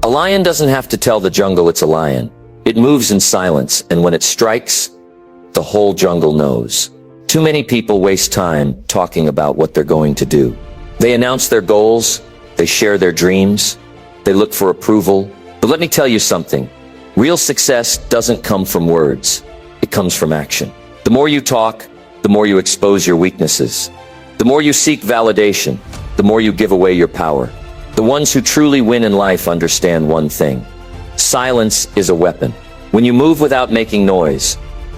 A lion doesn't have to tell the jungle it's a lion. It moves in silence, and when it strikes, the whole jungle knows. Too many people waste time talking about what they're going to do. They announce their goals, they share their dreams, they look for approval. But let me tell you something. Real success doesn't come from words. It comes from action. The more you talk, the more you expose your weaknesses. The more you seek validation, the more you give away your power. The ones who truly win in life understand one thing. Silence is a weapon. When you move without making noise,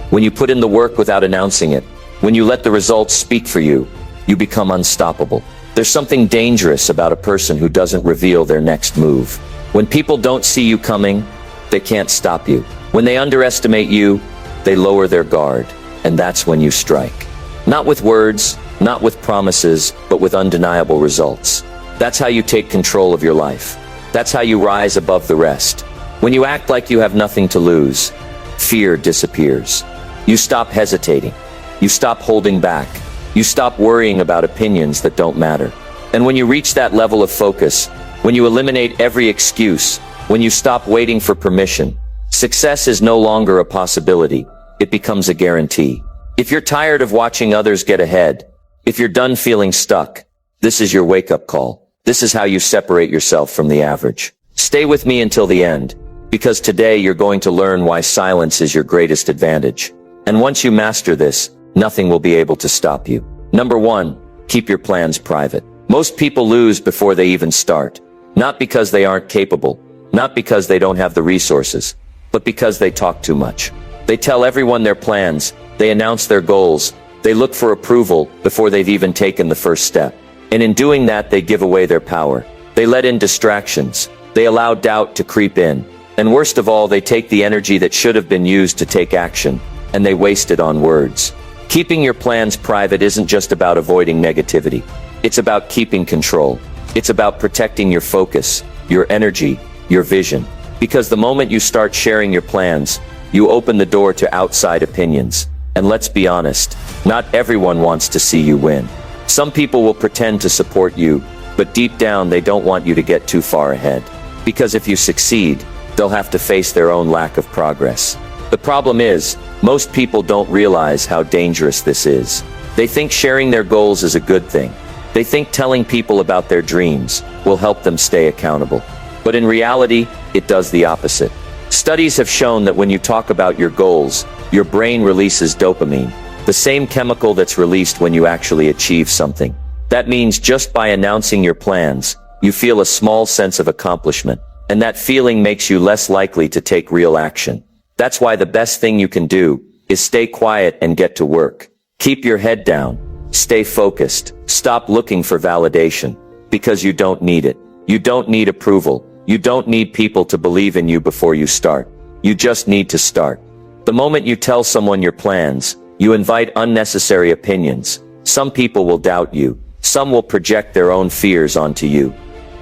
when you put in the work without announcing it, when you let the results speak for you, you become unstoppable. There's something dangerous about a person who doesn't reveal their next move. When people don't see you coming, they can't stop you. When they underestimate you, they lower their guard. And that's when you strike. Not with words, not with promises, but with undeniable results. That's how you take control of your life. That's how you rise above the rest. When you act like you have nothing to lose, fear disappears. You stop hesitating. You stop holding back. You stop worrying about opinions that don't matter. And when you reach that level of focus, when you eliminate every excuse, when you stop waiting for permission, success is no longer a possibility. It becomes a guarantee. If you're tired of watching others get ahead, if you're done feeling stuck, this is your wake-up call. This is how you separate yourself from the average. Stay with me until the end, because today you're going to learn why silence is your greatest advantage. And once you master this, nothing will be able to stop you. Number 1, keep your plans private. Most people lose before they even start. Not because they aren't capable, not because they don't have the resources, but because they talk too much. They tell everyone their plans, they announce their goals, they look for approval before they've even taken the first step. And in doing that, they give away their power. They let in distractions. They allow doubt to creep in. And worst of all, they take the energy that should have been used to take action, and they waste it on words. Keeping your plans private isn't just about avoiding negativity. It's about keeping control. It's about protecting your focus, your energy, your vision. Because the moment you start sharing your plans, you open the door to outside opinions. And let's be honest, not everyone wants to see you win. Some people will pretend to support you, but deep down they don't want you to get too far ahead. Because if you succeed, they'll have to face their own lack of progress. The problem is, most people don't realize how dangerous this is. They think sharing their goals is a good thing. They think telling people about their dreams will help them stay accountable. But in reality, it does the opposite. Studies have shown that when you talk about your goals, your brain releases dopamine, the same chemical that's released when you actually achieve something. That means just by announcing your plans, you feel a small sense of accomplishment, and that feeling makes you less likely to take real action. That's why the best thing you can do is stay quiet and get to work. Keep your head down. Stay focused. Stop looking for validation, because you don't need it. You don't need approval. You don't need people to believe in you before you start. You just need to start. The moment you tell someone your plans, you invite unnecessary opinions. Some people will doubt you. Some will project their own fears onto you.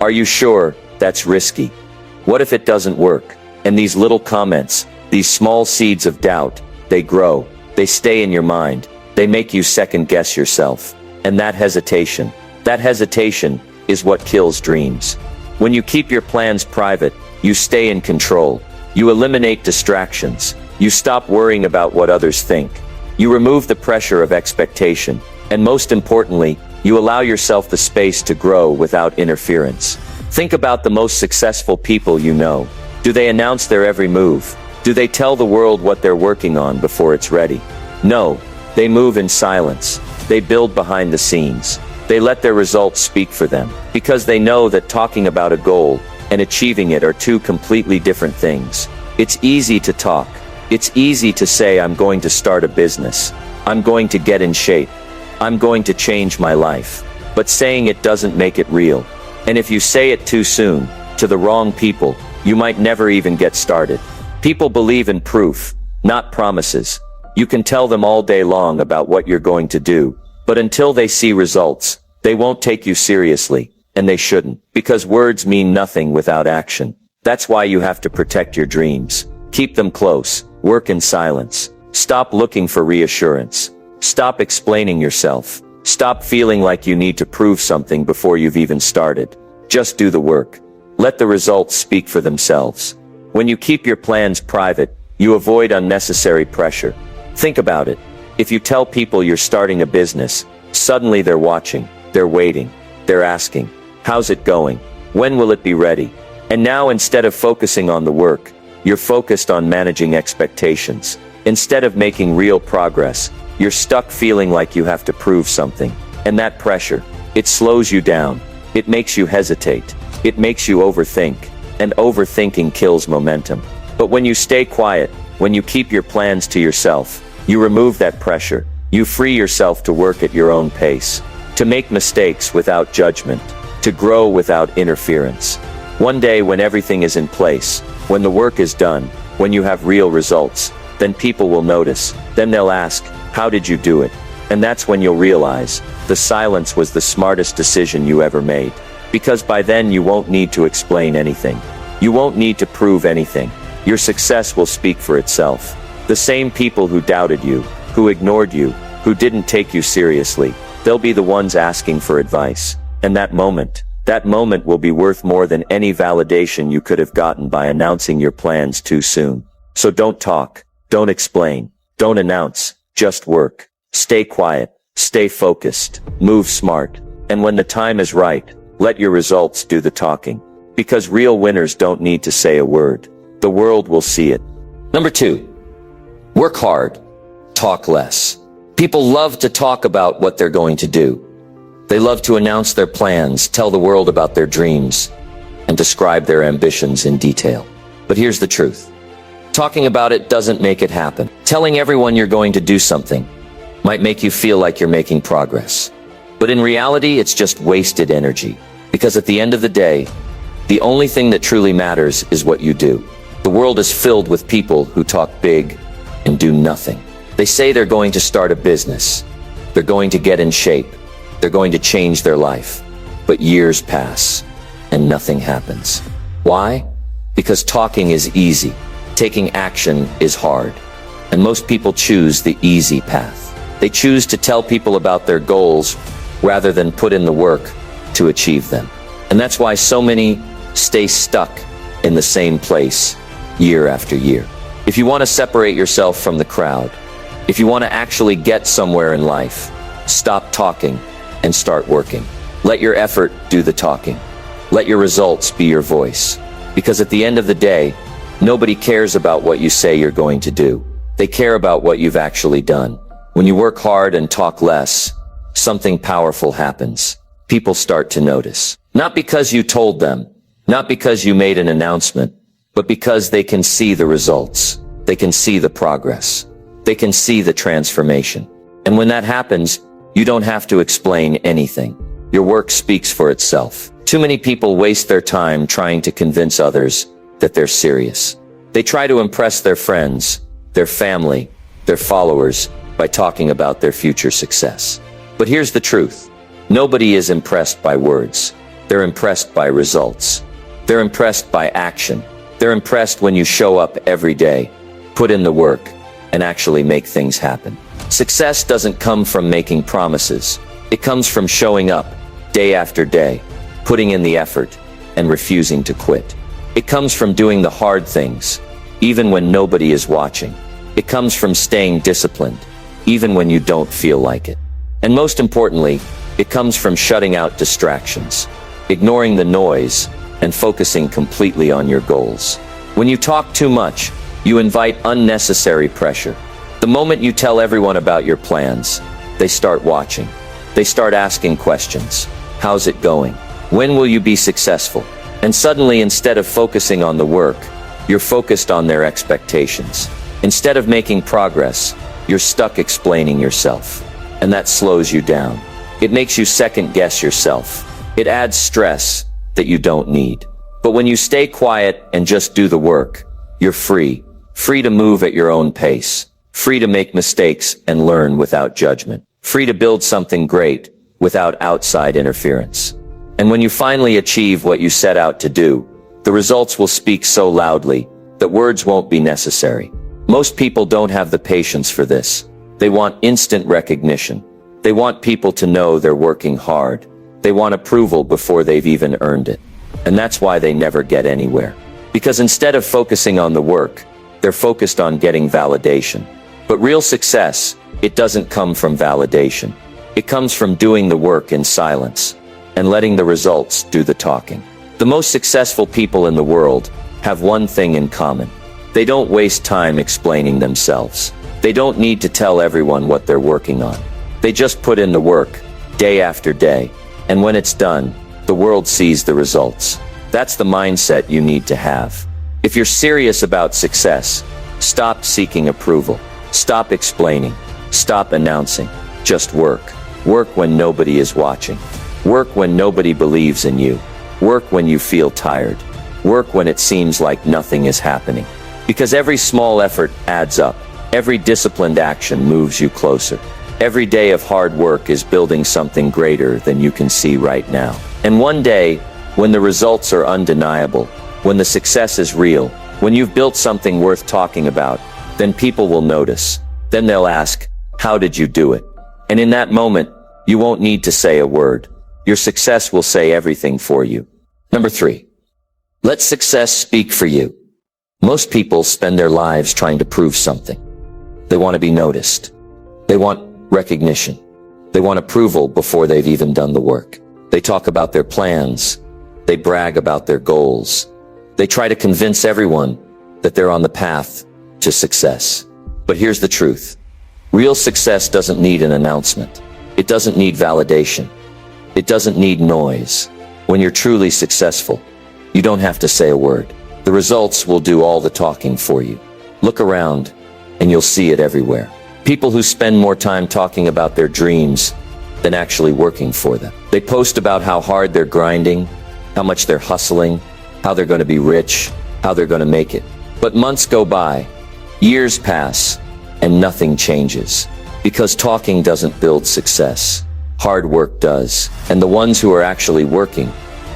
Are you sure? That's risky. What if it doesn't work? And these little comments, these small seeds of doubt, they grow. They stay in your mind. They make you second guess yourself. And that hesitation is what kills dreams. When you keep your plans private, you stay in control. You eliminate distractions. You stop worrying about what others think. You remove the pressure of expectation. And most importantly, you allow yourself the space to grow without interference. Think about the most successful people you know. Do they announce their every move? Do they tell the world what they're working on before it's ready? No, they move in silence. They build behind the scenes. They let their results speak for them, because they know that talking about a goal and achieving it are two completely different things. It's easy to talk. It's easy to say, I'm going to start a business. I'm going to get in shape. I'm going to change my life. But saying it doesn't make it real. And if you say it too soon, to the wrong people, you might never even get started. People believe in proof, not promises. You can tell them all day long about what you're going to do, but until they see results, they won't take you seriously, and they shouldn't, because words mean nothing without action. That's why you have to protect your dreams. Keep them close, work in silence. Stop looking for reassurance. Stop explaining yourself. Stop feeling like you need to prove something before you've even started. Just do the work. Let the results speak for themselves. When you keep your plans private, you avoid unnecessary pressure. Think about it. If you tell people you're starting a business, suddenly they're watching, they're waiting, they're asking, how's it going? When will it be ready? And now instead of focusing on the work, you're focused on managing expectations. Instead of making real progress, you're stuck feeling like you have to prove something. And that pressure, it slows you down. It makes you hesitate. It makes you overthink. And overthinking kills momentum. But when you stay quiet, when you keep your plans to yourself, you remove that pressure. You free yourself to work at your own pace, to make mistakes without judgment, to grow without interference. One day when everything is in place, when the work is done, when you have real results, then people will notice. Then they'll ask, how did you do it? And that's when you'll realize, the silence was the smartest decision you ever made. Because by then you won't need to explain anything. You won't need to prove anything. Your success will speak for itself. The same people who doubted you, who ignored you, who didn't take you seriously, they'll be the ones asking for advice. And that moment will be worth more than any validation you could have gotten by announcing your plans too soon. So don't talk, don't explain, don't announce, just work. Stay quiet, stay focused, move smart. And when the time is right, let your results do the talking. Because real winners don't need to say a word. The world will see it. Number 2. Work hard, talk less. People love to talk about what they're going to do. They love to announce their plans, tell the world about their dreams, and describe their ambitions in detail. But here's the truth. Talking about it doesn't make it happen. Telling everyone you're going to do something might make you feel like you're making progress. But in reality, it's just wasted energy. Because at the end of the day, the only thing that truly matters is what you do. The world is filled with people who talk big and do nothing. They say they're going to start a business. They're going to get in shape. They're going to change their life. But years pass and nothing happens. Why? Because talking is easy. Taking action is hard. And most people choose the easy path. They choose to tell people about their goals rather than put in the work to achieve them. And that's why so many stay stuck in the same place year after year. If you want to separate yourself from the crowd, if you want to actually get somewhere in life, stop talking and start working. Let your effort do the talking. Let your results be your voice. Because at the end of the day, nobody cares about what you say you're going to do. They care about what you've actually done. When you work hard and talk less, something powerful happens. People start to notice. Not because you told them, not because you made an announcement, but because they can see the results. They can see the progress. They can see the transformation. And when that happens, you don't have to explain anything. Your work speaks for itself. Too many people waste their time trying to convince others that they're serious. They try to impress their friends, their family, their followers by talking about their future success. But here's the truth. Nobody is impressed by words. They're impressed by results. They're impressed by action. They're impressed when you show up every day, put in the work, and actually make things happen. Success doesn't come from making promises. It comes from showing up day after day, putting in the effort, and refusing to quit. It comes from doing the hard things, even when nobody is watching. It comes from staying disciplined, even when you don't feel like it. And most importantly, it comes from shutting out distractions, ignoring the noise, and focusing completely on your goals. When you talk too much, you invite unnecessary pressure. The moment you tell everyone about your plans, they start watching. They start asking questions. How's it going? When will you be successful? And suddenly, instead of focusing on the work, you're focused on their expectations. Instead of making progress, you're stuck explaining yourself. And that slows you down. It makes you second-guess yourself. It adds stress that you don't need. But when you stay quiet and just do the work, you're free. Free to move at your own pace. Free to make mistakes and learn without judgment. Free to build something great without outside interference. And when you finally achieve what you set out to do, the results will speak so loudly that words won't be necessary. Most people don't have the patience for this. They want instant recognition. They want people to know they're working hard. They want approval before they've even earned it. And that's why they never get anywhere. Because instead of focusing on the work, they're focused on getting validation. But real success, it doesn't come from validation. It comes from doing the work in silence and letting the results do the talking. The most successful people in the world have one thing in common. They don't waste time explaining themselves. They don't need to tell everyone what they're working on. They just put in the work, day after day, and when it's done, the world sees the results. That's the mindset you need to have. If you're serious about success, stop seeking approval. Stop explaining. Stop announcing. Just work. Work when nobody is watching. Work when nobody believes in you. Work when you feel tired. Work when it seems like nothing is happening. Because every small effort adds up. Every disciplined action moves you closer. Every day of hard work is building something greater than you can see right now. And one day, when the results are undeniable, when the success is real, when you've built something worth talking about, then people will notice. Then they'll ask, how did you do it? And in that moment, you won't need to say a word. Your success will say everything for you. Number 3. Let success speak for you. Most people spend their lives trying to prove something. They want to be noticed. They want recognition. They want approval before they've even done the work. They talk about their plans. They brag about their goals. They try to convince everyone that they're on the path to success. But here's the truth. Real success doesn't need an announcement. It doesn't need validation. It doesn't need noise. When you're truly successful, you don't have to say a word. The results will do all the talking for you. Look around, and you'll see it everywhere. People who spend more time talking about their dreams than actually working for them. They post about how hard they're grinding, how much they're hustling, how they're going to be rich, how they're going to make it. But months go by, years pass, and nothing changes. Because talking doesn't build success. Hard work does. And the ones who are actually working,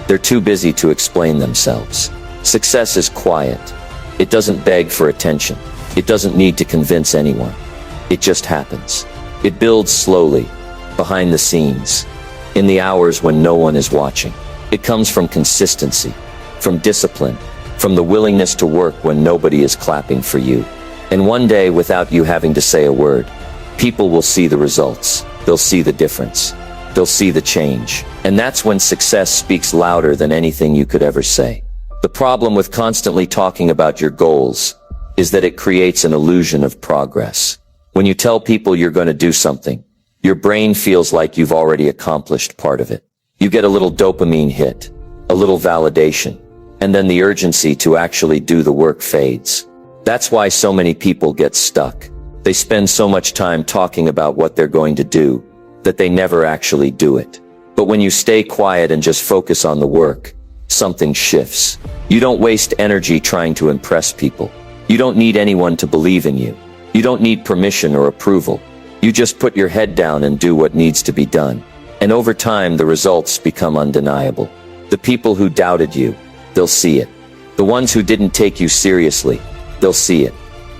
they're too busy to explain themselves. Success is quiet. It doesn't beg for attention. It doesn't need to convince anyone. It just happens. It builds slowly, behind the scenes, in the hours when no one is watching. It comes from consistency, from discipline, from the willingness to work when nobody is clapping for you. And one day, without you having to say a word, people will see the results. They'll see the difference. They'll see the change. And that's when success speaks louder than anything you could ever say. The problem with constantly talking about your goals is that it creates an illusion of progress. When you tell people you're going to do something, your brain feels like you've already accomplished part of it. You get a little dopamine hit, a little validation, and then the urgency to actually do the work fades. That's why so many people get stuck. They spend so much time talking about what they're going to do that they never actually do it. But when you stay quiet and just focus on the work, something shifts. You don't waste energy trying to impress people. You don't need anyone to believe in you. You don't need permission or approval. You just put your head down and do what needs to be done. And over time, the results become undeniable. The people who doubted you, they'll see it. The ones who didn't take you seriously, they'll see it.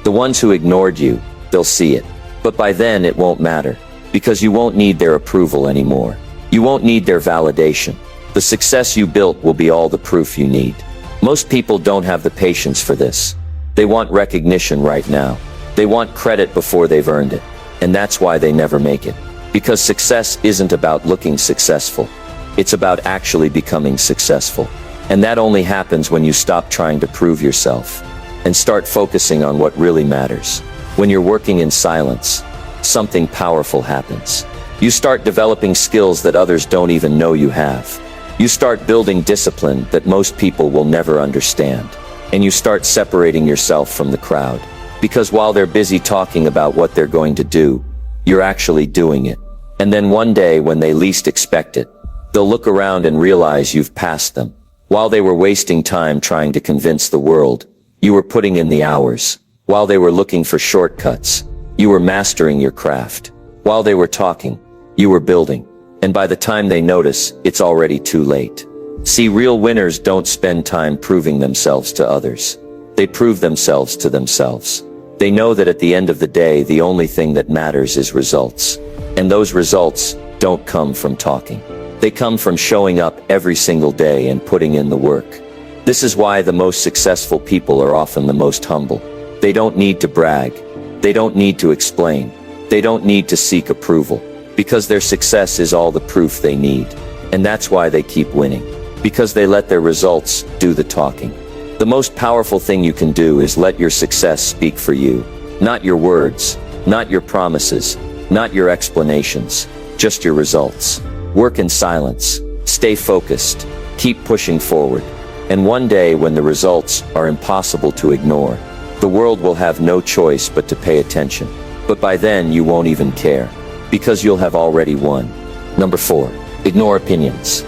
The ones who ignored you, they'll see it. But by then, it won't matter, because you won't need their approval anymore. You won't need their validation. The success you built will be all the proof you need. Most people don't have the patience for this. They want recognition right now. They want credit before they've earned it. And that's why they never make it. Because success isn't about looking successful. It's about actually becoming successful. And that only happens when you stop trying to prove yourself and start focusing on what really matters. When you're working in silence, something powerful happens. You start developing skills that others don't even know you have. You start building discipline that most people will never understand. And you start separating yourself from the crowd. Because while they're busy talking about what they're going to do, you're actually doing it. And then one day, when they least expect it, they'll look around and realize you've passed them. While they were wasting time trying to convince the world, you were putting in the hours. While they were looking for shortcuts, you were mastering your craft. While they were talking, you were building. And by the time they notice, it's already too late. See, real winners don't spend time proving themselves to others. They prove themselves to themselves. They know that at the end of the day, the only thing that matters is results. And those results don't come from talking. They come from showing up every single day and putting in the work. This is why the most successful people are often the most humble. They don't need to brag. They don't need to explain. They don't need to seek approval, because their success is all the proof they need. And that's why they keep winning, because they let their results do the talking. The most powerful thing you can do is let your success speak for you. Not your words, not your promises, not your explanations, just your results. Work in silence, stay focused, keep pushing forward. And one day when the results are impossible to ignore, the world will have no choice but to pay attention. But by then you won't even care, because you'll have already won. Number 4, ignore opinions.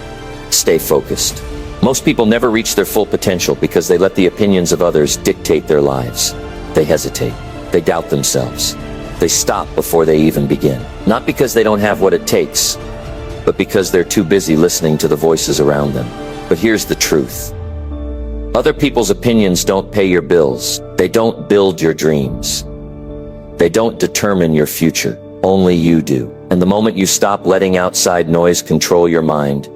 Stay focused. Most people never reach their full potential because they let the opinions of others dictate their lives. They hesitate. They doubt themselves. They stop before they even begin. Not because they don't have what it takes, but because they're too busy listening to the voices around them. But here's the truth. Other people's opinions don't pay your bills. They don't build your dreams. They don't determine your future. Only you do. And the moment you stop letting outside noise control your mind,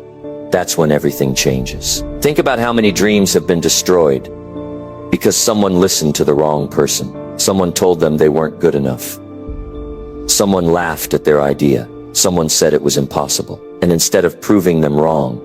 that's when everything changes. Think about how many dreams have been destroyed because someone listened to the wrong person. Someone told them they weren't good enough. Someone laughed at their idea. Someone said it was impossible. And instead of proving them wrong,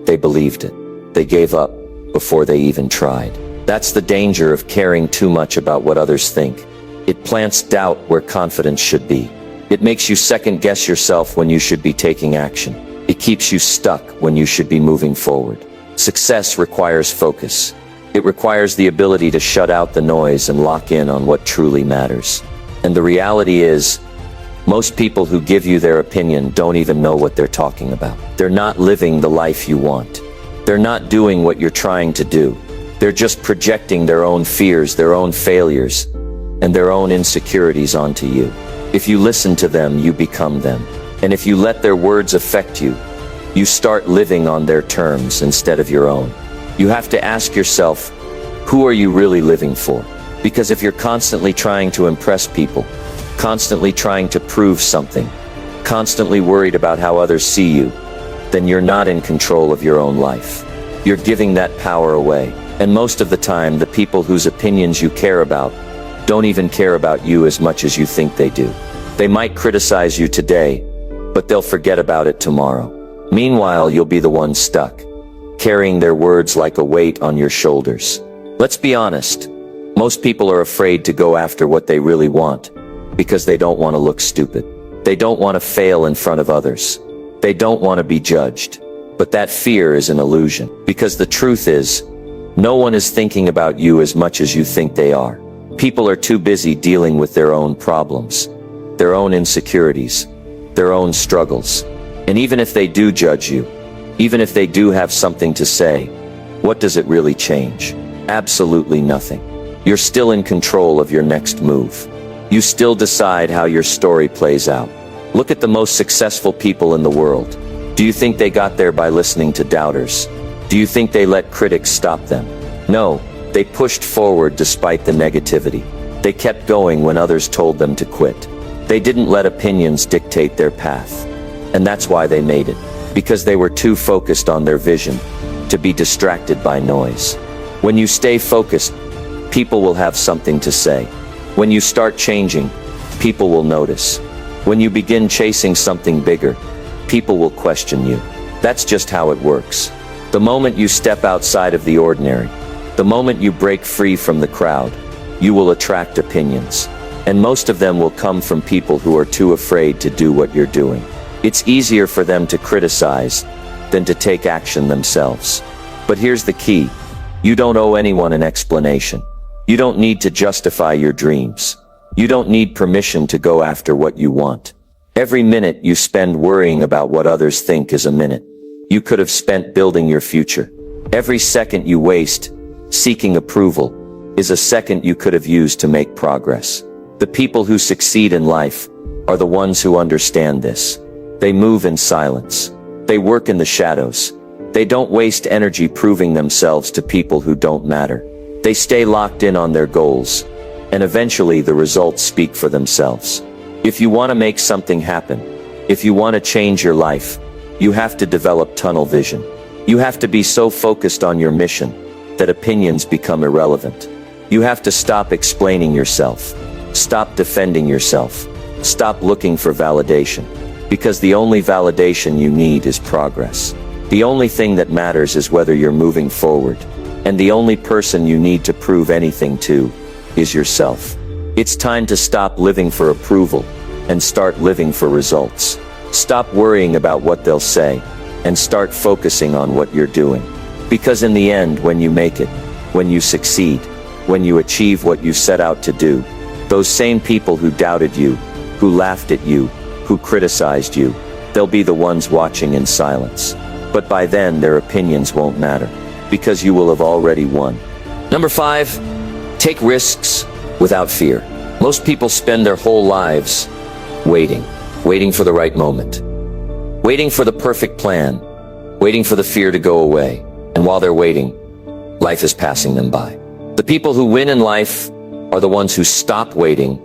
they believed it. They gave up before they even tried. That's the danger of caring too much about what others think. It plants doubt where confidence should be. It makes you second-guess yourself when you should be taking action. It keeps you stuck when you should be moving forward. Success requires focus. It requires the ability to shut out the noise and lock in on what truly matters. And the reality is, most people who give you their opinion don't even know what they're talking about. They're not living the life you want. They're not doing what you're trying to do. They're just projecting their own fears, their own failures, and their own insecurities onto you. If you listen to them, you become them. And if you let their words affect you, you start living on their terms instead of your own. You have to ask yourself, who are you really living for? Because if you're constantly trying to impress people, constantly trying to prove something, constantly worried about how others see you, then you're not in control of your own life. You're giving that power away. And most of the time, the people whose opinions you care about don't even care about you as much as you think they do. They might criticize you today, but they'll forget about it tomorrow. Meanwhile, you'll be the one stuck, carrying their words like a weight on your shoulders. Let's be honest. Most people are afraid to go after what they really want because they don't want to look stupid. They don't want to fail in front of others. They don't want to be judged. But that fear is an illusion, because the truth is, no one is thinking about you as much as you think they are. People are too busy dealing with their own problems, their own insecurities, their own struggles. And even if they do judge you, even if they do have something to say, what does it really change? Absolutely nothing. You're still in control of your next move. You still decide how your story plays out. Look at the most successful people in the world. Do you think they got there by listening to doubters? Do you think they let critics stop them? No, they pushed forward despite the negativity. They kept going when others told them to quit. They didn't let opinions dictate their path. And that's why they made it. Because they were too focused on their vision to be distracted by noise. When you stay focused, people will have something to say. When you start changing, people will notice. When you begin chasing something bigger, people will question you. That's just how it works. The moment you step outside of the ordinary, the moment you break free from the crowd, you will attract opinions. And most of them will come from people who are too afraid to do what you're doing. It's easier for them to criticize than to take action themselves. But here's the key. You don't owe anyone an explanation. You don't need to justify your dreams. You don't need permission to go after what you want. Every minute you spend worrying about what others think is a minute you could have spent building your future. Every second you waste seeking approval is a second you could have used to make progress. The people who succeed in life are the ones who understand this. They move in silence. They work in the shadows. They don't waste energy proving themselves to people who don't matter. They stay locked in on their goals, and eventually the results speak for themselves. If you want to make something happen, if you want to change your life, you have to develop tunnel vision. You have to be so focused on your mission that opinions become irrelevant. You have to stop explaining yourself. Stop defending yourself. Stop looking for validation. Because the only validation you need is progress. The only thing that matters is whether you're moving forward. And the only person you need to prove anything to is yourself. It's time to stop living for approval and start living for results. Stop worrying about what they'll say and start focusing on what you're doing. Because in the end, when you make it, when you succeed, when you achieve what you set out to do, those same people who doubted you, who laughed at you, who criticized you, they'll be the ones watching in silence. But by then, their opinions won't matter, because you will have already won. Number 5, take risks without fear. Most people spend their whole lives waiting for the right moment, waiting for the perfect plan, waiting for the fear to go away. And while they're waiting, life is passing them by. The people who win in life are the ones who stop waiting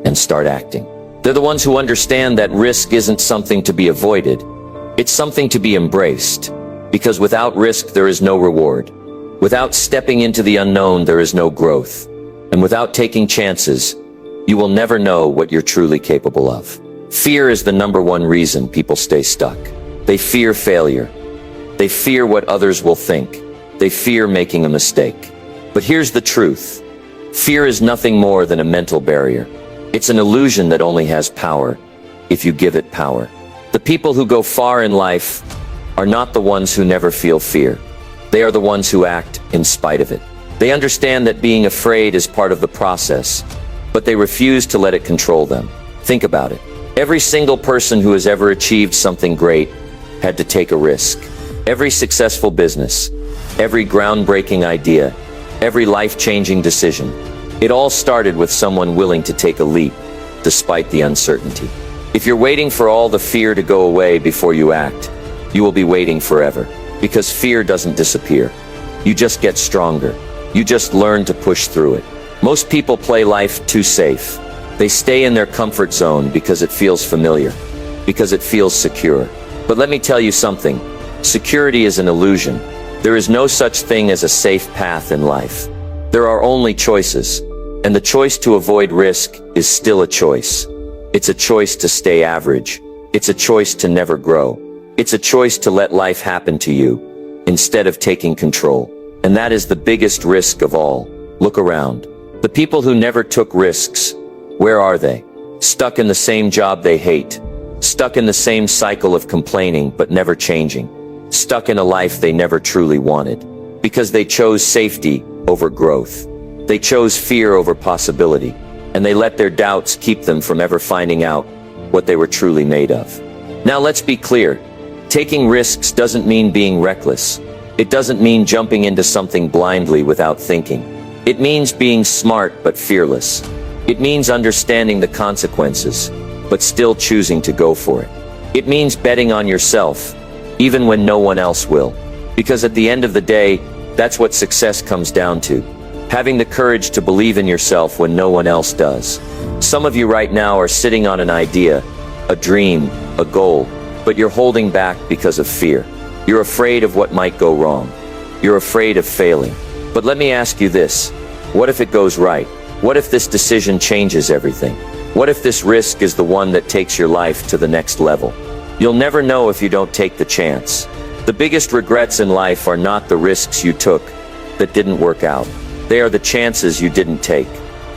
and start acting. They're the ones who understand that risk isn't something to be avoided. It's something to be embraced. Because without risk, there is no reward. Without stepping into the unknown, there is no growth. And without taking chances, you will never know what you're truly capable of. Fear is the number one reason people stay stuck. They fear failure. They fear what others will think. They fear making a mistake. But here's the truth. Fear is nothing more than a mental barrier. It's an illusion that only has power if you give it power. The people who go far in life are not the ones who never feel fear. They are the ones who act in spite of it. They understand that being afraid is part of the process, but they refuse to let it control them. Think about it. Every single person who has ever achieved something great had to take a risk. Every successful business, every groundbreaking idea, every life-changing decision, it all started with someone willing to take a leap, despite the uncertainty. If you're waiting for all the fear to go away before you act, you will be waiting forever. Because fear doesn't disappear. You just get stronger. You just learn to push through it. Most people play life too safe. They stay in their comfort zone because it feels familiar, because it feels secure. But let me tell you something. Security is an illusion. There is no such thing as a safe path in life. There are only choices. And the choice to avoid risk is still a choice. It's a choice to stay average. It's a choice to never grow. It's a choice to let life happen to you instead of taking control. And that is the biggest risk of all. Look around. The people who never took risks, where are they? Stuck in the same job they hate. Stuck in the same cycle of complaining but never changing. Stuck in a life they never truly wanted. Because they chose safety over growth. They chose fear over possibility. And they let their doubts keep them from ever finding out what they were truly made of. Now let's be clear. Taking risks doesn't mean being reckless. It doesn't mean jumping into something blindly without thinking. It means being smart but fearless. It means understanding the consequences, but still choosing to go for it. It means betting on yourself, even when no one else will. Because at the end of the day, that's what success comes down to. Having the courage to believe in yourself when no one else does. Some of you right now are sitting on an idea, a dream, a goal, but you're holding back because of fear. You're afraid of what might go wrong. You're afraid of failing. But let me ask you this. What if it goes right? What if this decision changes everything? What if this risk is the one that takes your life to the next level? You'll never know if you don't take the chance. The biggest regrets in life are not the risks you took that didn't work out. They are the chances you didn't take.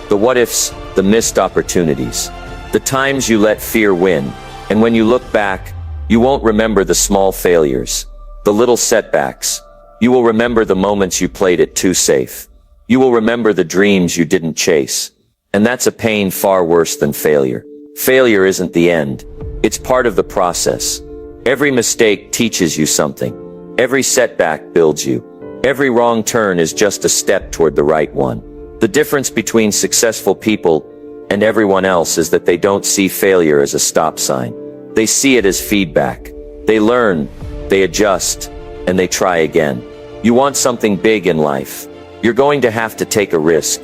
The what-ifs, the missed opportunities. The times you let fear win. And when you look back, you won't remember the small failures, the little setbacks. You will remember the moments you played it too safe. You will remember the dreams you didn't chase. And that's a pain far worse than failure. Failure isn't the end. It's part of the process. Every mistake teaches you something. Every setback builds you. Every wrong turn is just a step toward the right one. The difference between successful people and everyone else is that they don't see failure as a stop sign. They see it as feedback. They learn, they adjust, and they try again. You want something big in life. You're going to have to take a risk.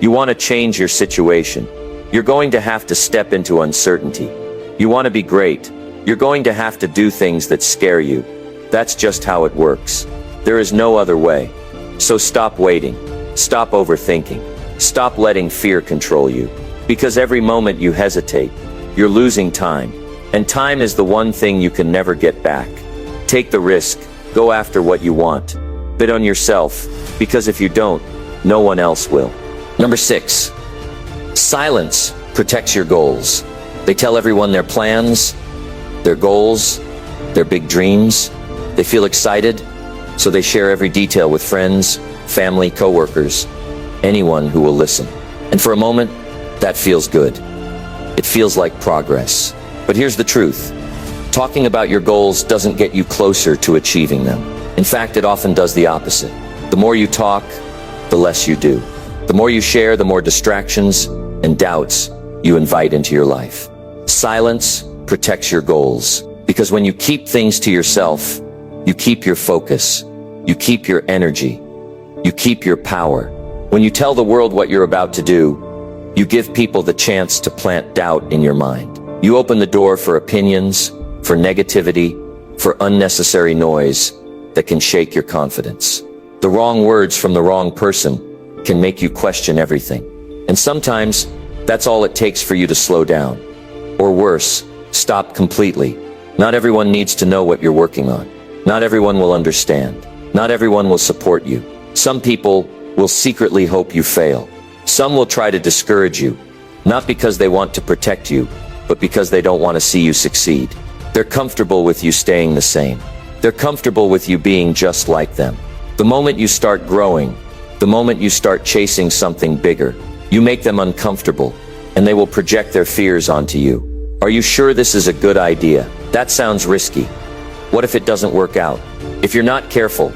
You want to change your situation. You're going to have to step into uncertainty. You want to be great. You're going to have to do things that scare you. That's just how it works. There is no other way. So stop waiting. Stop overthinking. Stop letting fear control you. Because every moment you hesitate, you're losing time. And time is the one thing you can never get back. Take the risk. Go after what you want. Bet on yourself, because if you don't, no one else will. Number 6. Silence protects your goals. They tell everyone their plans, their goals, their big dreams. They feel excited, so they share every detail with friends, family, coworkers, anyone who will listen. And for a moment, that feels good. It feels like progress. But here's the truth. Talking about your goals doesn't get you closer to achieving them. In fact, it often does the opposite. The more you talk, the less you do. The more you share, the more distractions and doubts you invite into your life. Silence protects your goals, because when you keep things to yourself, you keep your focus, you keep your energy, you keep your power. When you tell the world what you're about to do, you give people the chance to plant doubt in your mind. You open the door for opinions, for negativity, for unnecessary noise that can shake your confidence. The wrong words from the wrong person can make you question everything. And sometimes, that's all it takes for you to slow down. Or worse, stop completely. Not everyone needs to know what you're working on. Not everyone will understand. Not everyone will support you. Some people will secretly hope you fail. Some will try to discourage you, not because they want to protect you, but because they don't want to see you succeed. They're comfortable with you staying the same. They're comfortable with you being just like them. The moment you start growing, the moment you start chasing something bigger, you make them uncomfortable, and they will project their fears onto you. Are you sure this is a good idea? That sounds risky. What if it doesn't work out? If you're not careful,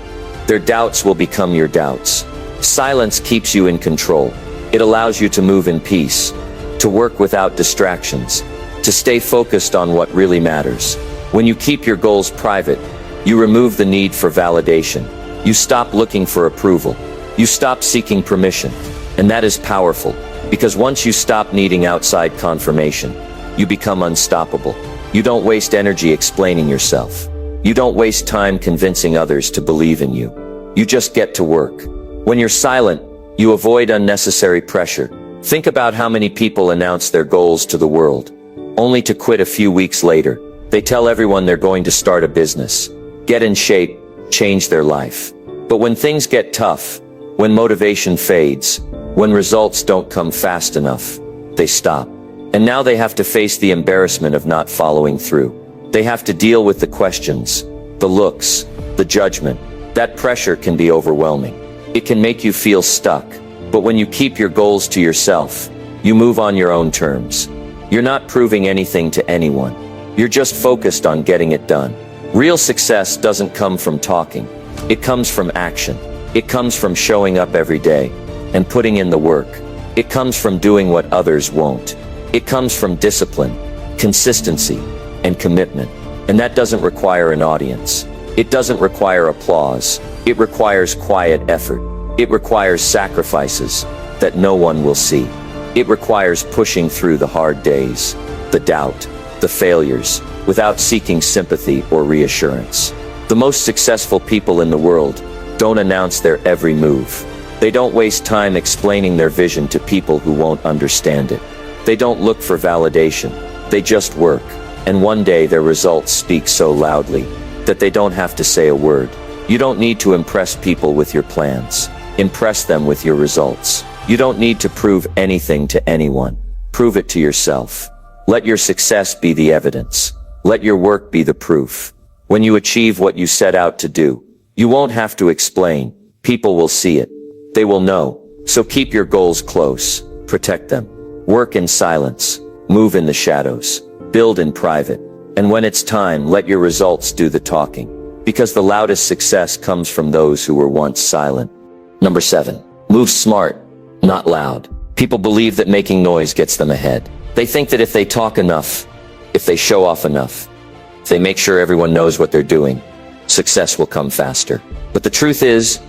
their doubts will become your doubts. Silence keeps you in control. It allows you to move in peace, to work without distractions, to stay focused on what really matters. When you keep your goals private, you remove the need for validation. You stop looking for approval. You stop seeking permission. And that is powerful, because once you stop needing outside confirmation, you become unstoppable. You don't waste energy explaining yourself. You don't waste time convincing others to believe in you. You just get to work. When you're silent, you avoid unnecessary pressure. Think about how many people announce their goals to the world, only to quit a few weeks later. They tell everyone they're going to start a business, get in shape, change their life. But when things get tough, when motivation fades, when results don't come fast enough, they stop. And now they have to face the embarrassment of not following through. They have to deal with the questions, the looks, the judgment. That pressure can be overwhelming. It can make you feel stuck. But when you keep your goals to yourself, you move on your own terms. You're not proving anything to anyone. You're just focused on getting it done. Real success doesn't come from talking. It comes from action. It comes from showing up every day and putting in the work. It comes from doing what others won't. It comes from discipline, consistency, and commitment. And that doesn't require an audience. It doesn't require applause. It requires quiet effort. It requires sacrifices that no one will see. It requires pushing through the hard days, the doubt, the failures, without seeking sympathy or reassurance. The most successful people in the world don't announce their every move. They don't waste time explaining their vision to people who won't understand it. They don't look for validation. They just work. And one day their results speak so loudly that they don't have to say a word. You don't need to impress people with your plans. Impress them with your results. You don't need to prove anything to anyone. Prove it to yourself. Let your success be the evidence. Let your work be the proof. When you achieve what you set out to do, you won't have to explain. People will see it. They will know. So keep your goals close. Protect them. Work in silence. Move in the shadows. Build in private. And when it's time, let your results do the talking. Because the loudest success comes from those who were once silent. Number 7. Move smart, not loud. People believe that making noise gets them ahead. They think that if they talk enough, if they show off enough, if they make sure everyone knows what they're doing, success will come faster. But the truth is,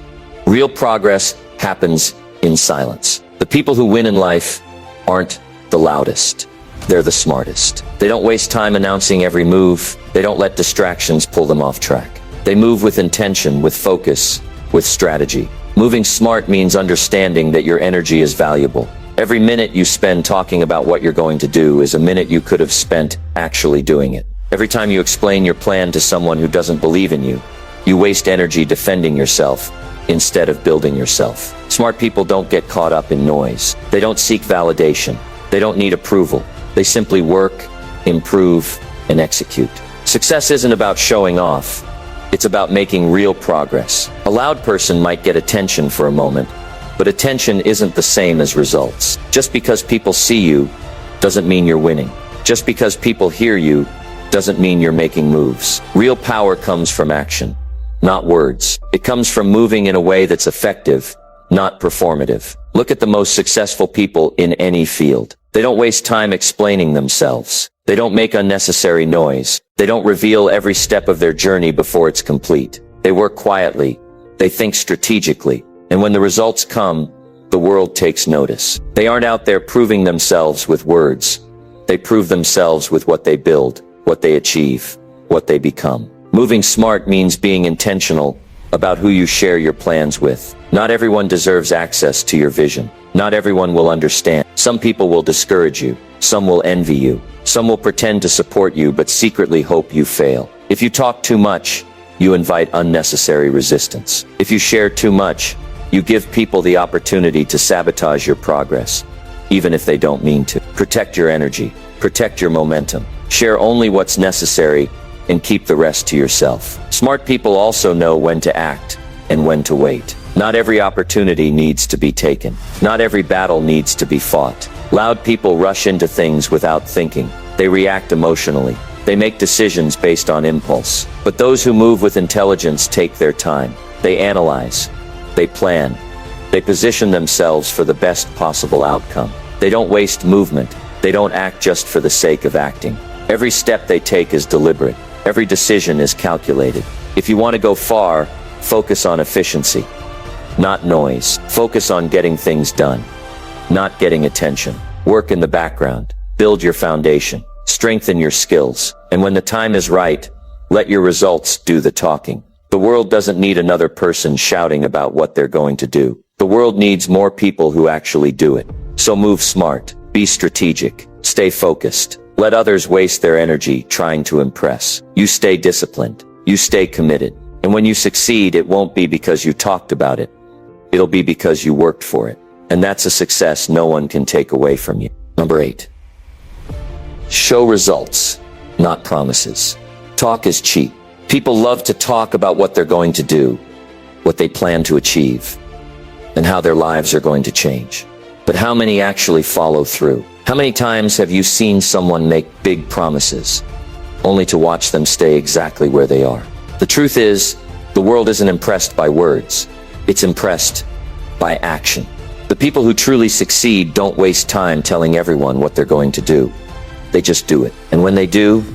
real progress happens in silence. The people who win in life aren't the loudest. they're the smartest. They don't waste time announcing every move. They don't let distractions pull them off track. They move with intention, with focus, with strategy. Moving smart means understanding that your energy is valuable. Every minute you spend talking about what you're going to do is a minute you could have spent actually doing it. Every time you explain your plan to someone who doesn't believe in you, you waste energy defending yourself instead of building yourself. Smart people don't get caught up in noise. They don't seek validation. They don't need approval. They simply work, improve, and execute. Success isn't about showing off. It's about making real progress. A loud person might get attention for a moment, but attention isn't the same as results. Just because people see you doesn't mean you're winning. Just because people hear you doesn't mean you're making moves. Real power comes from action, not words. It comes from moving in a way that's effective, not performative. Look at the most successful people in any field. They don't waste time explaining themselves. They don't make unnecessary noise. They don't reveal every step of their journey before it's complete. They work quietly. They think strategically. And when the results come, the world takes notice. They aren't out there proving themselves with words. They prove themselves with what they build, what they achieve, what they become. Moving smart means being intentional about who you share your plans with. Not everyone deserves access to your vision. Not everyone will understand. Some people will discourage you. Some will envy you. Some will pretend to support you but secretly hope you fail. If you talk too much, you invite unnecessary resistance. If you share too much, you give people the opportunity to sabotage your progress, even if they don't mean to. Protect your energy. Protect your momentum. Share only what's necessary and keep the rest to yourself. Smart people also know when to act and when to wait. Not every opportunity needs to be taken. Not every battle needs to be fought. Loud people rush into things without thinking. They react emotionally. They make decisions based on impulse. But those who move with intelligence take their time. They analyze. They plan. They position themselves for the best possible outcome. They don't waste movement. They don't act just for the sake of acting. Every step they take is deliberate. Every decision is calculated. If you want to go far, focus on efficiency, not noise. Focus on getting things done, not getting attention. Work in the background. Build your foundation. Strengthen your skills. And when the time is right, let your results do the talking. The world doesn't need another person shouting about what they're going to do. The world needs more people who actually do it. So move smart. Be strategic. Stay focused. Let others waste their energy trying to impress. You stay disciplined. You stay committed. And when you succeed, it won't be because you talked about it. It'll be because you worked for it. And that's a success no one can take away from you. Number 8. Show results, not promises. Talk is cheap. People love to talk about what they're going to do, what they plan to achieve, and how their lives are going to change. But how many actually follow through? How many times have you seen someone make big promises, only to watch them stay exactly where they are? The truth is, the world isn't impressed by words. It's impressed by action. The people who truly succeed don't waste time telling everyone what they're going to do. They just do it. And when they do,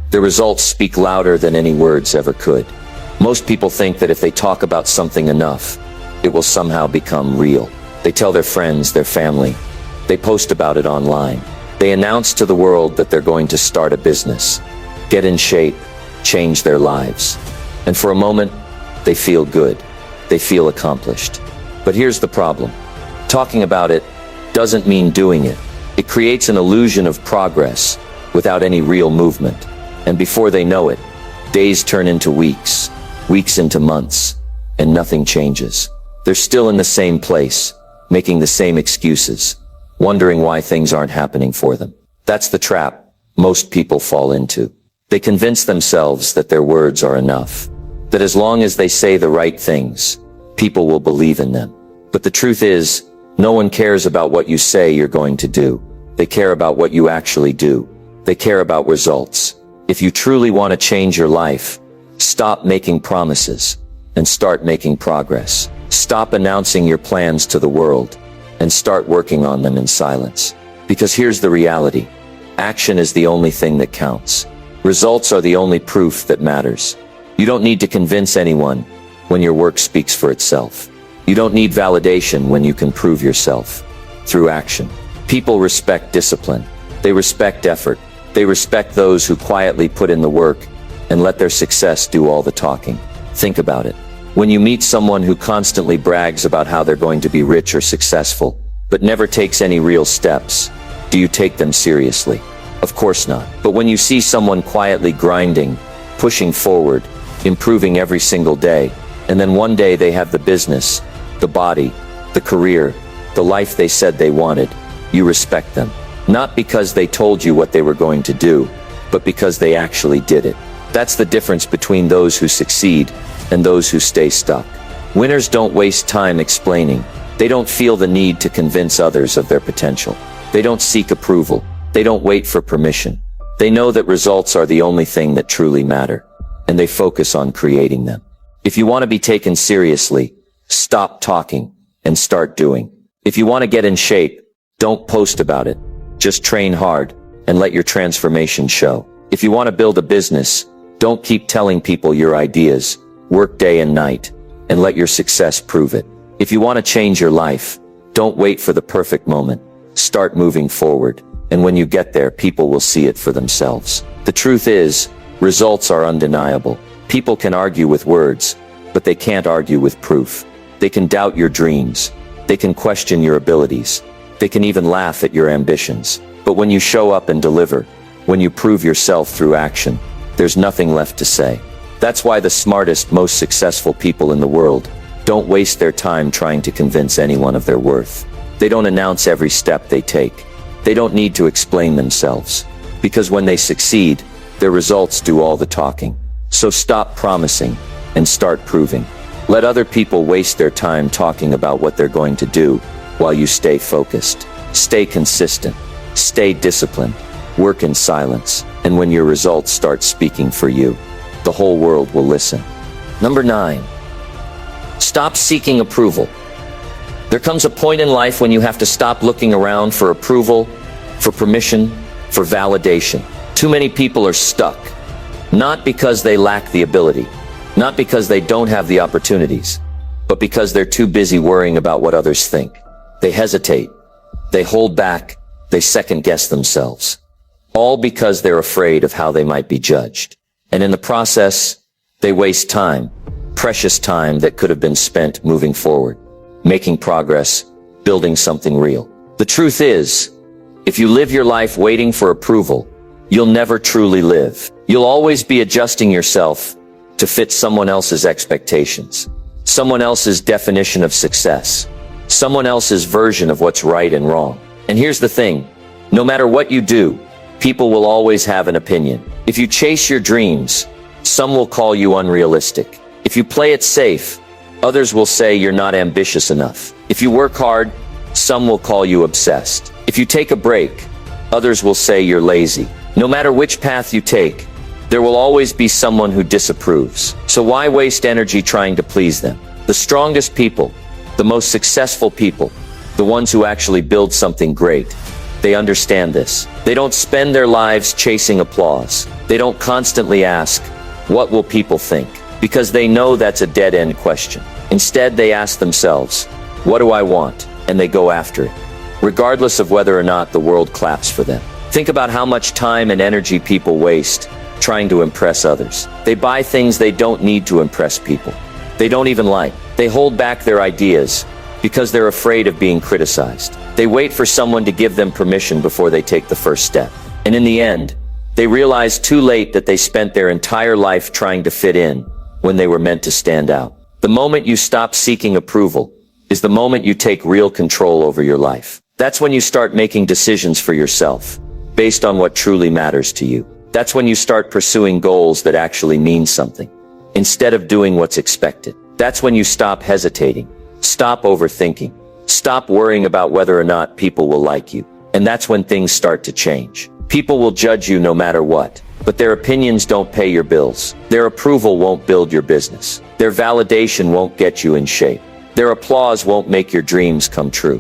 the results speak louder than any words ever could. Most people think that if they talk about something enough, it will somehow become real. They tell their friends, their family. They post about it online. They announce to the world that they're going to start a business, get in shape, change their lives. And for a moment, they feel good. They feel accomplished. But here's the problem. Talking about it doesn't mean doing it. It creates an illusion of progress without any real movement. And before they know it, days turn into weeks, weeks into months, and nothing changes. They're still in the same place, making the same excuses, wondering why things aren't happening for them. That's the trap most people fall into. They convince themselves that their words are enough, that as long as they say the right things, people will believe in them. But the truth is, no one cares about what you say you're going to do. They care about what you actually do. They care about results. If you truly want to change your life, stop making promises and start making progress. Stop announcing your plans to the world and start working on them in silence. Because here's the reality. Action is the only thing that counts. Results are the only proof that matters. You don't need to convince anyone when your work speaks for itself. You don't need validation when you can prove yourself through action. People respect discipline. They respect effort. They respect those who quietly put in the work and let their success do all the talking. Think about it. When you meet someone who constantly brags about how they're going to be rich or successful, but never takes any real steps, do you take them seriously? Of course not. But when you see someone quietly grinding, pushing forward, improving every single day, and then one day they have the business, the body, the career, the life they said they wanted, you respect them. Not because they told you what they were going to do, but because they actually did it. That's the difference between those who succeed and those who stay stuck. Winners don't waste time explaining. They don't feel the need to convince others of their potential. They don't seek approval. They don't wait for permission. They know that results are the only thing that truly matter, and they focus on creating them. If you want to be taken seriously, stop talking and start doing. If you want to get in shape, don't post about it. Just train hard and let your transformation show. If you want to build a business, don't keep telling people your ideas. Work day and night and let your success prove it. If you want to change your life, don't wait for the perfect moment. Start moving forward. And when you get there, people will see it for themselves. The truth is, results are undeniable. People can argue with words, but they can't argue with proof. They can doubt your dreams. They can question your abilities. They can even laugh at your ambitions. But when you show up and deliver, when you prove yourself through action, there's nothing left to say. That's why the smartest, most successful people in the world don't waste their time trying to convince anyone of their worth. They don't announce every step they take. They don't need to explain themselves. Because when they succeed, their results do all the talking. So stop promising and start proving. Let other people waste their time talking about what they're going to do while you stay focused. Stay consistent. Stay disciplined. Work in silence. And when your results start speaking for you, the whole world will listen. Number 9. Stop seeking approval. There comes a point in life when you have to stop looking around for approval, for permission, for validation. Too many people are stuck, not because they lack the ability, not because they don't have the opportunities, but because they're too busy worrying about what others think. They hesitate, they hold back, they second-guess themselves. All because they're afraid of how they might be judged. And in the process, they waste time, precious time that could have been spent moving forward, making progress, building something real. The truth is, if you live your life waiting for approval, you'll never truly live. You'll always be adjusting yourself to fit someone else's expectations, someone else's definition of success, someone else's version of what's right and wrong. And here's the thing, no matter what you do, people will always have an opinion. If you chase your dreams, some will call you unrealistic. If you play it safe, others will say you're not ambitious enough. If you work hard, some will call you obsessed. If you take a break, others will say you're lazy. No matter which path you take, there will always be someone who disapproves. So why waste energy trying to please them? The strongest people, the most successful people, the ones who actually build something great, they understand this. They don't spend their lives chasing applause. They don't constantly ask, what will people think? Because they know that's a dead-end question. Instead, they ask themselves, what do I want? And they go after it, regardless of whether or not the world claps for them. Think about how much time and energy people waste trying to impress others. They buy things they don't need to impress people. They don't even like. They hold back their ideas because they're afraid of being criticized. They wait for someone to give them permission before they take the first step. And in the end, they realize too late that they spent their entire life trying to fit in when they were meant to stand out. The moment you stop seeking approval is the moment you take real control over your life. That's when you start making decisions for yourself, based on what truly matters to you. That's when you start pursuing goals that actually mean something, instead of doing what's expected. That's when you stop hesitating, stop overthinking, stop worrying about whether or not people will like you. And that's when things start to change. People will judge you no matter what, but their opinions don't pay your bills. Their approval won't build your business. Their validation won't get you in shape. Their applause won't make your dreams come true.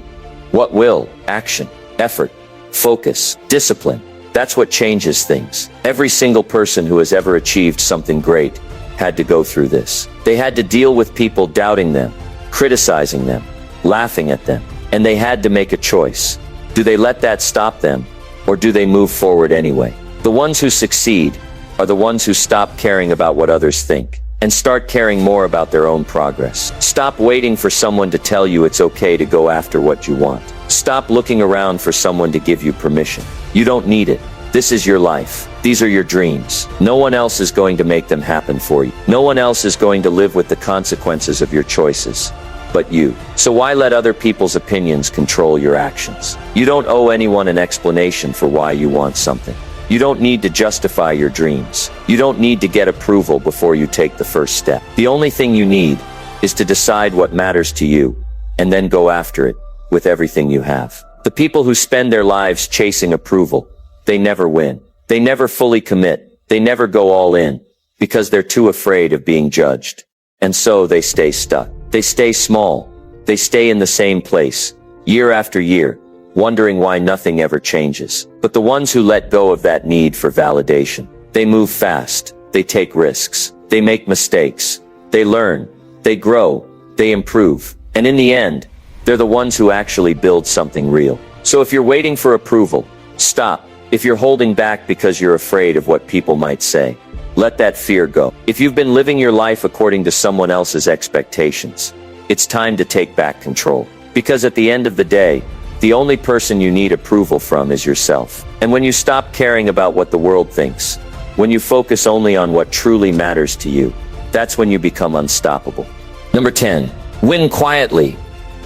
What will? Action, effort, focus, discipline. That's what changes things. Every single person who has ever achieved something great had to go through this. They had to deal with people doubting them, criticizing them, laughing at them, and they had to make a choice. Do they let that stop them, or do they move forward anyway? The ones who succeed are the ones who stop caring about what others think and start caring more about their own progress. Stop waiting for someone to tell you it's okay to go after what you want. Stop looking around for someone to give you permission. You don't need it. This is your life. These are your dreams. No one else is going to make them happen for you. No one else is going to live with the consequences of your choices but you. So why let other people's opinions control your actions? You don't owe anyone an explanation for why you want something. You don't need to justify your dreams. You don't need to get approval before you take the first step. The only thing you need is to decide what matters to you and then go after it with everything you have. The people who spend their lives chasing approval, they never win. They never fully commit. They never go all in because they're too afraid of being judged. And so they stay stuck. They stay small. They stay in the same place, year after year, wondering why nothing ever changes. But the ones who let go of that need for validation, they move fast, they take risks, they make mistakes, they learn, they grow, they improve. And in the end, they're the ones who actually build something real. So if you're waiting for approval, stop. If you're holding back because you're afraid of what people might say, let that fear go. If you've been living your life according to someone else's expectations, it's time to take back control. Because at the end of the day, the only person you need approval from is yourself. And when you stop caring about what the world thinks, when you focus only on what truly matters to you, that's when you become unstoppable. Number 10, win quietly.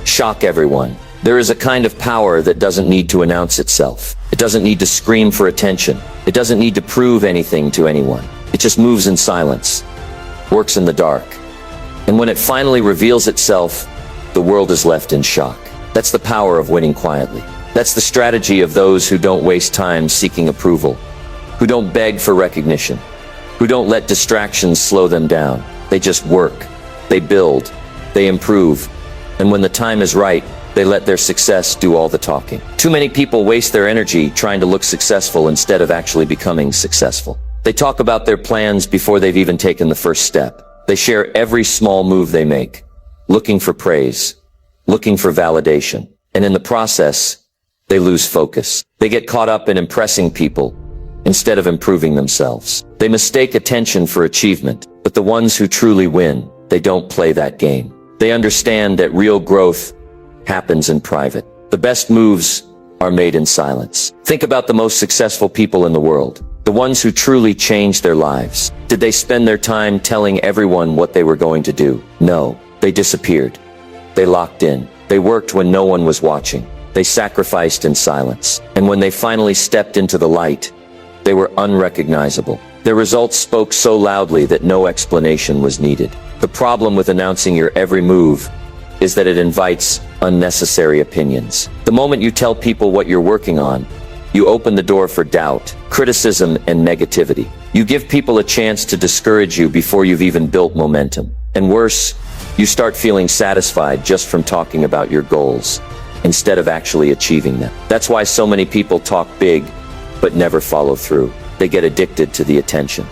Shock everyone. There is a kind of power that doesn't need to announce itself. It doesn't need to scream for attention. It doesn't need to prove anything to anyone. It just moves in silence, works in the dark. And when it finally reveals itself, the world is left in shock. That's the power of winning quietly. That's the strategy of those who don't waste time seeking approval, who don't beg for recognition, who don't let distractions slow them down. They just work, they build, they improve, and when the time is right, they let their success do all the talking. Too many people waste their energy trying to look successful instead of actually becoming successful. They talk about their plans before they've even taken the first step. They share every small move they make, looking for praise, looking for validation. And in the process, they lose focus. They get caught up in impressing people instead of improving themselves. They mistake attention for achievement, but the ones who truly win, they don't play that game. They understand that real growth happens in private. The best moves are made in silence. Think about the most successful people in the world, the ones who truly changed their lives. Did they spend their time telling everyone what they were going to do? No, they disappeared. They locked in. They worked when no one was watching. They sacrificed in silence. And when they finally stepped into the light, they were unrecognizable. Their results spoke so loudly that no explanation was needed. The problem with announcing your every move is that it invites unnecessary opinions. The moment you tell people what you're working on, you open the door for doubt, criticism, and negativity. You give people a chance to discourage you before you've even built momentum. And worse, you start feeling satisfied just from talking about your goals, instead of actually achieving them. That's why so many people talk big, but never follow through. They get addicted to the attention,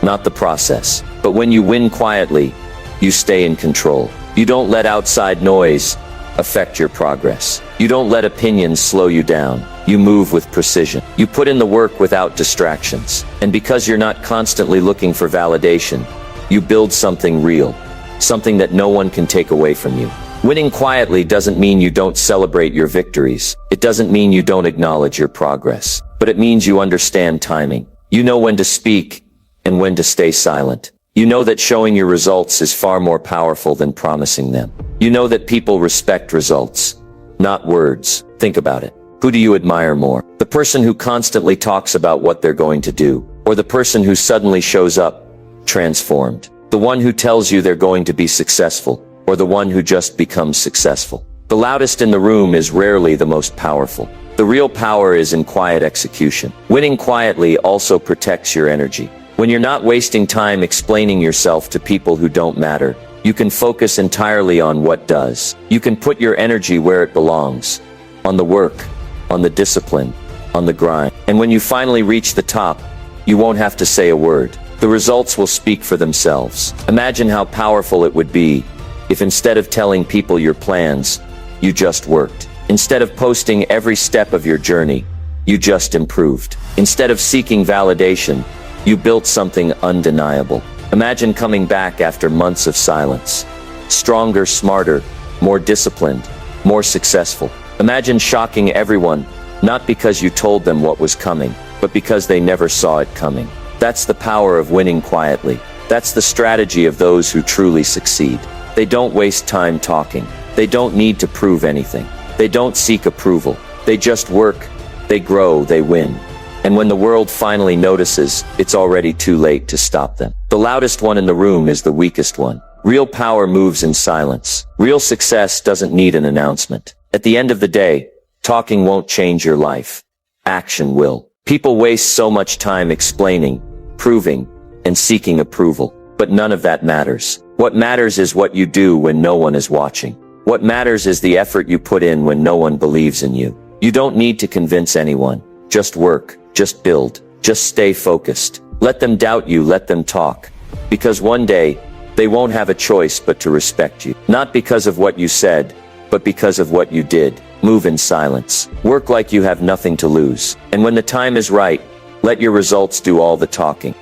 not the process. But when you win quietly, you stay in control. You don't let outside noise affect your progress. You don't let opinions slow you down. You move with precision. You put in the work without distractions. And because you're not constantly looking for validation, you build something real, something that no one can take away from you. Winning quietly doesn't mean you don't celebrate your victories. It doesn't mean you don't acknowledge your progress. But it means you understand timing. You know when to speak and when to stay silent. You know that showing your results is far more powerful than promising them. You know that people respect results, not words. Think about it. Who do you admire more? The person who constantly talks about what they're going to do, or the person who suddenly shows up, transformed? The one who tells you they're going to be successful, or the one who just becomes successful? The loudest in the room is rarely the most powerful. The real power is in quiet execution. Winning quietly also protects your energy. When you're not wasting time explaining yourself to people who don't matter, you can focus entirely on what does. You can put your energy where it belongs, on the work, on the discipline, on the grind. And when you finally reach the top, you won't have to say a word. The results will speak for themselves. Imagine how powerful it would be if instead of telling people your plans, you just worked. Instead of posting every step of your journey, You just improved. Instead of seeking validation, you built something undeniable. Imagine coming back after months of silence. Stronger, smarter, more disciplined, more successful. Imagine shocking everyone, not because you told them what was coming, but because they never saw it coming. That's the power of winning quietly. That's the strategy of those who truly succeed. They don't waste time talking. They don't need to prove anything. They don't seek approval. They just work, they grow, they win. And when the world finally notices, it's already too late to stop them. The loudest one in the room is the weakest one. Real power moves in silence. Real success doesn't need an announcement. At the end of the day, talking won't change your life. Action will. People waste so much time explaining, proving, and seeking approval. But none of that matters. What matters is what you do when no one is watching. What matters is the effort you put in when no one believes in you. You don't need to convince anyone. Just work, just build, just stay focused. Let them doubt you, let them talk. Because one day, they won't have a choice but to respect you. Not because of what you said, but because of what you did. Move in silence. Work like you have nothing to lose. And when the time is right, let your results do all the talking.